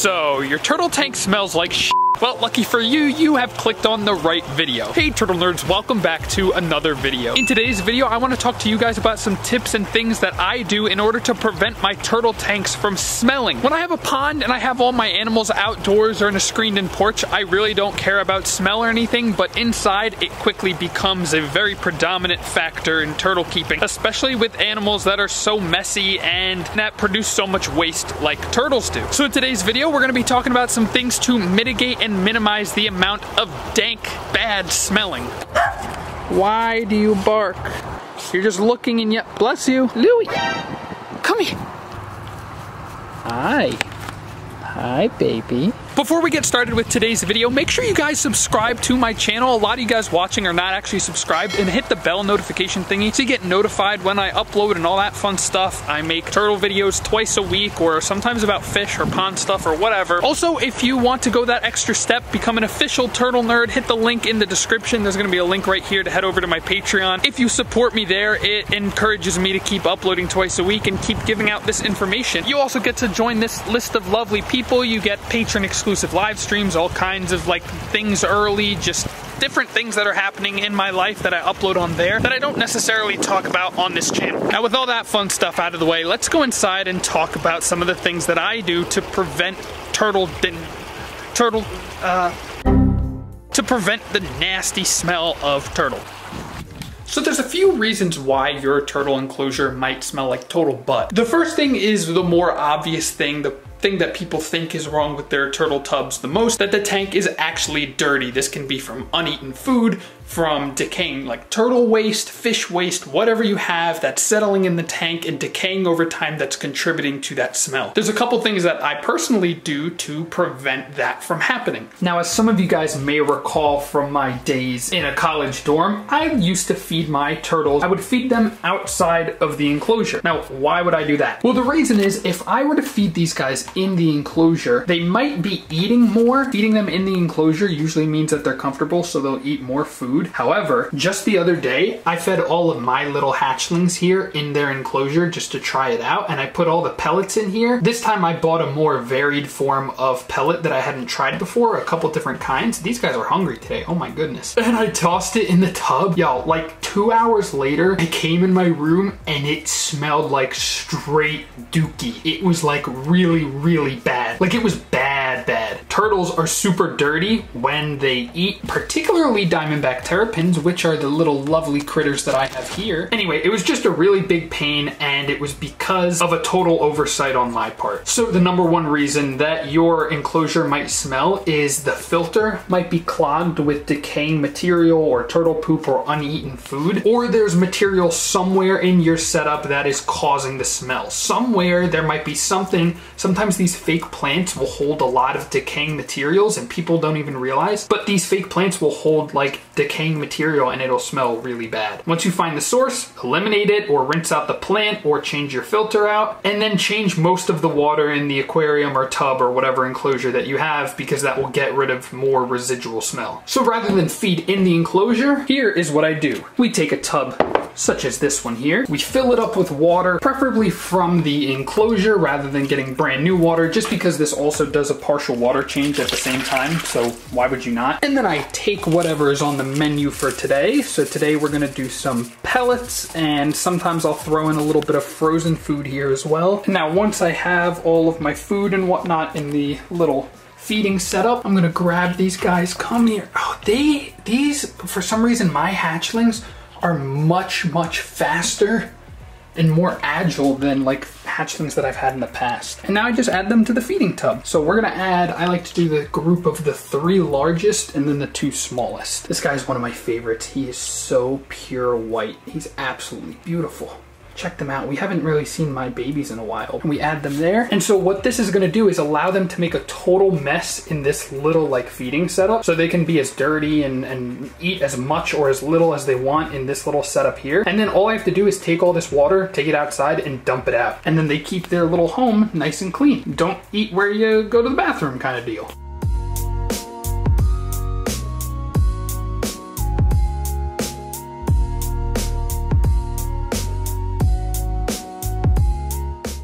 So, your turtle tank smells like shit. Well, lucky for you, you have clicked on the right video. Hey turtle nerds, welcome back to another video. In today's video, I want to talk to you guys about some tips and things that I do in order to prevent my turtle tanks from smelling. When I have a pond and I have all my animals outdoors or in a screened-in porch, I really don't care about smell or anything, but inside, it quickly becomes a very predominant factor in turtle keeping, especially with animals that are so messy and that produce so much waste like turtles do. So in today's video, we're going to be talking about some things to mitigate and minimize the amount of dank, bad smelling. Why do you bark? You're just looking and yet, bless you. Louie, come here. Hi. Hi, baby. Before we get started with today's video, make sure you guys subscribe to my channel. A lot of you guys watching are not actually subscribed, and hit the bell notification thingy so you get notified when I upload and all that fun stuff. I make turtle videos twice a week, or sometimes about fish or pond stuff or whatever. Also, if you want to go that extra step, become an official turtle nerd, hit the link in the description. There's gonna be a link right here to head over to my Patreon. If you support me there, it encourages me to keep uploading twice a week and keep giving out this information. You also get to join this list of lovely people. You get patron exclusive live streams, all kinds of like things early, just different things that are happening in my life that I upload on there that I don't necessarily talk about on this channel. Now with all that fun stuff out of the way, let's go inside and talk about some of the things that I do to prevent to prevent the nasty smell of turtle. So there's a few reasons why your turtle enclosure might smell like total butt. The first thing is the more obvious thing, the thing that people think is wrong with their turtle tubs the most, that the tank is actually dirty. This can be from uneaten food, from decaying like turtle waste, fish waste, whatever you have that's settling in the tank and decaying over time that's contributing to that smell. There's a couple things that I personally do to prevent that from happening. Now, as some of you guys may recall from my days in a college dorm, I used to feed my turtles. I would feed them outside of the enclosure. Now, why would I do that? Well, the reason is if I were to feed these guys in the enclosure, they might be eating more. Feeding them in the enclosure usually means that they're comfortable, so they'll eat more food. However, just the other day, I fed all of my little hatchlings here in their enclosure just to try it out, and I put all the pellets in here. This time I bought a more varied form of pellet that I hadn't tried before, a couple different kinds. These guys are hungry today, oh my goodness. And I tossed it in the tub. Yo, like 2 hours later, I came in my room and it smelled like straight dookie. It was like really, really bad. Like it was bad. Turtles are super dirty when they eat, particularly diamondback terrapins, which are the little lovely critters that I have here. Anyway, it was just a really big pain, and it was because of a total oversight on my part. So the number one reason that your enclosure might smell is the filter might be clogged with decaying material or turtle poop or uneaten food, or there's material somewhere in your setup that is causing the smell. Somewhere there might be something. Sometimes these fake plants will hold a lot of decaying materials and people don't even realize, but these fake plants will hold like decaying material and it'll smell really bad. Once you find the source, eliminate it or rinse out the plant or change your filter out, and then change most of the water in the aquarium or tub or whatever enclosure that you have, because that will get rid of more residual smell. So rather than feed in the enclosure, here is what I do. We take a tub such as this one here. We fill it up with water, preferably from the enclosure rather than getting brand new water, just because this also does a partial water change at the same time, so why would you not? And then I take whatever is on the menu for today. So today we're gonna do some pellets, and sometimes I'll throw in a little bit of frozen food here as well. Now, once I have all of my food and whatnot in the little feeding setup, I'm gonna grab these guys. Come here. Oh, these, for some reason, my hatchlings are much faster and more agile than like hatchlings that I've had in the past. And now I just add them to the feeding tub. So we're gonna add, I like to do the group of the 3 largest and then the 2 smallest. This guy's one of my favorites. He is so pure white. He's absolutely beautiful. Check them out. We haven't really seen my babies in a while. We add them there. And so what this is gonna do is allow them to make a total mess in this little like feeding setup, so they can be as dirty and eat as much or as little as they want in this little setup here. And then all I have to do is take all this water, take it outside and dump it out. And then they keep their little home nice and clean. Don't eat where you go to the bathroom kind of deal.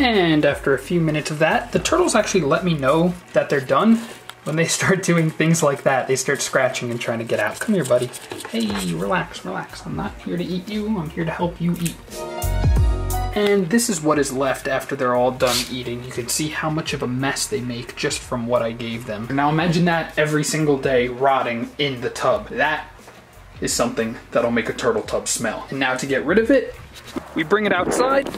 And after a few minutes of that, the turtles actually let me know that they're done. When they start doing things like that, they start scratching and trying to get out. Come here, buddy. Hey, relax, relax. I'm not here to eat you. I'm here to help you eat. And this is what is left after they're all done eating. You can see how much of a mess they make just from what I gave them. Now imagine that every single day rotting in the tub. That is something that'll make a turtle tub smell. And now to get rid of it, we bring it outside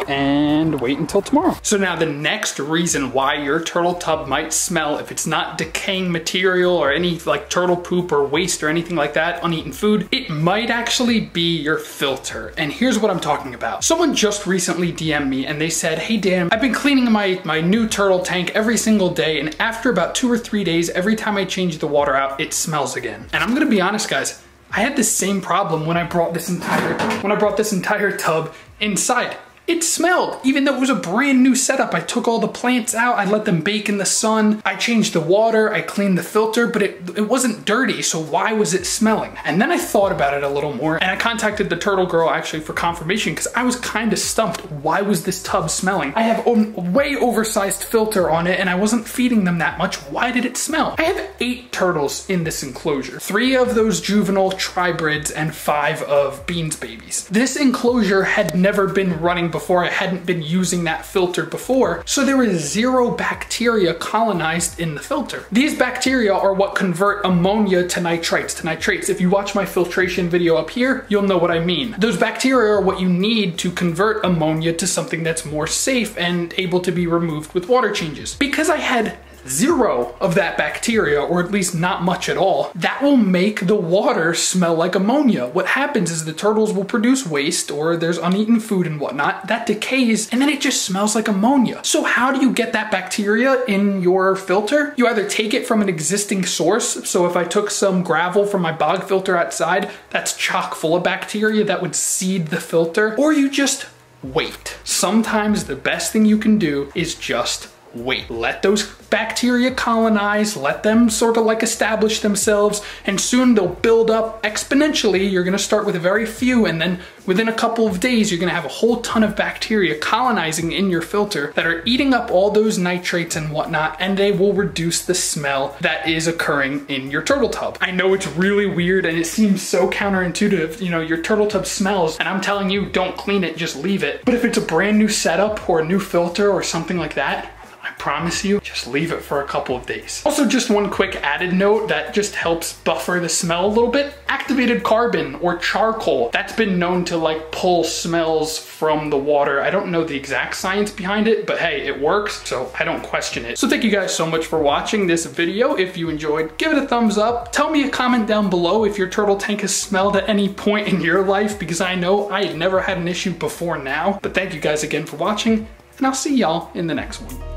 and wait until tomorrow. So now the next reason why your turtle tub might smell, if it's not decaying material or any like turtle poop or waste or anything like that, uneaten food, it might actually be your filter. And here's what I'm talking about. Someone just recently DM'd me and they said, hey Dan, I've been cleaning my new turtle tank every single day, and after about 2 or 3 days, every time I change the water out, it smells again. And I'm gonna be honest, guys, I had the same problem when I brought this entire tub inside. It smelled, even though it was a brand new setup. I took all the plants out, I let them bake in the sun, I changed the water, I cleaned the filter, but it wasn't dirty, so why was it smelling? And then I thought about it a little more, and I contacted the turtle girl actually for confirmation, because I was kind of stumped. Why was this tub smelling? I have a way oversized filter on it, and I wasn't feeding them that much. Why did it smell? I have 8 turtles in this enclosure. 3 of those juvenile tribrids and 5 of Beans babies. This enclosure had never been running before. I hadn't been using that filter before, so there was 0 bacteria colonized in the filter. These bacteria are what convert ammonia to nitrates. If you watch my filtration video up here, you'll know what I mean. Those bacteria are what you need to convert ammonia to something that's more safe and able to be removed with water changes. Because I had 0 of that bacteria, or at least not much at all, that will make the water smell like ammonia. What happens is the turtles will produce waste, or there's uneaten food and whatnot, that decays, and then it just smells like ammonia. So how do you get that bacteria in your filter? You either take it from an existing source, so if I took some gravel from my bog filter outside, that's chock full of bacteria that would seed the filter, or you just wait. Sometimes the best thing you can do is just wait. Let those bacteria colonize, let them sort of like establish themselves, and soon they'll build up exponentially. You're gonna start with very few, and then within a couple of days, you're gonna have a whole ton of bacteria colonizing in your filter that are eating up all those nitrates and whatnot, and they will reduce the smell that is occurring in your turtle tub. I know it's really weird and it seems so counterintuitive. You know, your turtle tub smells, and I'm telling you, don't clean it, just leave it. But if it's a brand new setup or a new filter or something like that, I promise you, just leave it for a couple of days. Also, just one quick added note that just helps buffer the smell a little bit. Activated carbon or charcoal, that's been known to like pull smells from the water. I don't know the exact science behind it, but hey, it works, so I don't question it. So thank you guys so much for watching this video. If you enjoyed, give it a thumbs up. Tell me a comment down below if your turtle tank has smelled at any point in your life, because I know I had never had an issue before now. But thank you guys again for watching, and I'll see y'all in the next one.